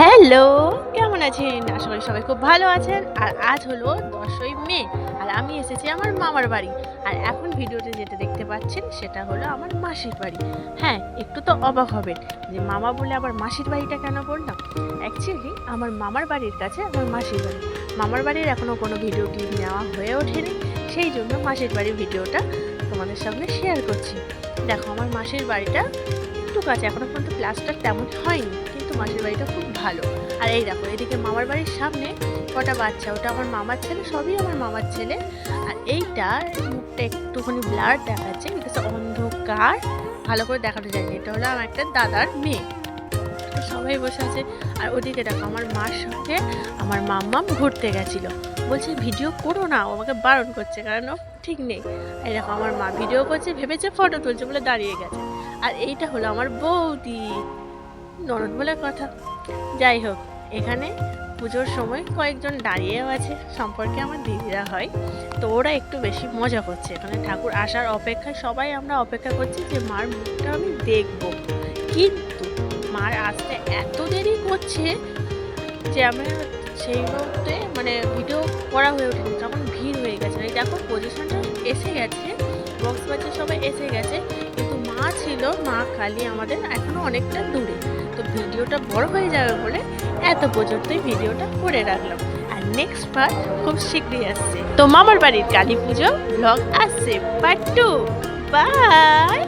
Hello, কেমন আছেন? আশা করি সবাই খুব ভালো আছেন। আর আজ হলো ১০ই মে। আর আমি এসেছি আমার মামার বাড়ি। আর এখন ভিডিওতে যেটা দেখতে পাচ্ছেন সেটা হলো আমার মাসির বাড়ি। হ্যাঁ, একটু তো অবাক হবেন যে মামা বলে আবার মাসির বাড়িটা কেন বললাম? অ্যাকচুয়ালি আমার মামার বাড়ির কাছে আমার মাসির বাড়ি। মামার বাড়ির এখনও কোনো ভিডিও ক্লিপ নেওয়া হয়ে ওঠেনি। সেই জন্য মাসির বাড়ির ভিডিওটা তোমাদের সঙ্গে শেয়ার করছি। দেখো আমার মাসির বাড়িটা একটু কাছে, এখনো পর্যন্ত প্লাস্টার তেমন হয়নি, কিন্তু মাসির বাড়িটা খুব ভালো। আর এই দেখো এদিকে মামার বাড়ির সামনে কটা বাচ্চা, ওটা আমার মামার ছেলে, সবই আমার মামার ছেলে। আর এইটা মুখটা একটুখানি ব্লার দেখাচ্ছে বিকজ অন্ধকার, ভালো করে দেখানো যায়নি। এটা হলো আমার একটা দাদার মেয়ে। তো সবাই বসে আছে। আর ওদিকে দেখো আমার মার সঙ্গে আমার মাম্মাম ঘুরতে গেছিলো, বলছে ভিডিও করো না, ও আমাকে বারণ করছে কারণ ও ঠিক নেই। এই দেখো আমার মা ভিডিও করছে, ভেবেছে ফটো তুলছে বলে দাঁড়িয়ে গেছে। আর এইটা হলো আমার বৌদি, ননদ বলে কথা। যাই হোক, এখানে পুজোর সময় কয়েকজন দাঁড়িয়েও আছে, সম্পর্কে আমার দিদিরা হয়। তো ওরা একটু বেশি মজা করছে, এখানে ঠাকুর আসার অপেক্ষায় সবাই আমরা অপেক্ষা করছি যে মার মুখটা আমি দেখবো। কিন্তু মার আসতে এত দেরি করছে যে আমরা সেই মুহূর্তে মানে ভিডিও করা হয়ে ওঠেনি, তখন ভিড় হয়ে গেছে। এই দেখো পজিশনটা এসে গেছে, বক্স বাচ্চা সবাই এসে গেছে, কিন্তু মা ছিল, মা কালী আমাদের এখনো অনেকটা দূরে। তো ভিডিওটা বড় হয়ে যাবে বলে এত পর্যন্তই ভিডিওটা করে রাখলাম। আর নেক্সট পার্ট খুব শীঘ্রই আসছে। তো মামার বাড়ির কালী পুজো ব্লগ আসছে পার্ট 2। বাই।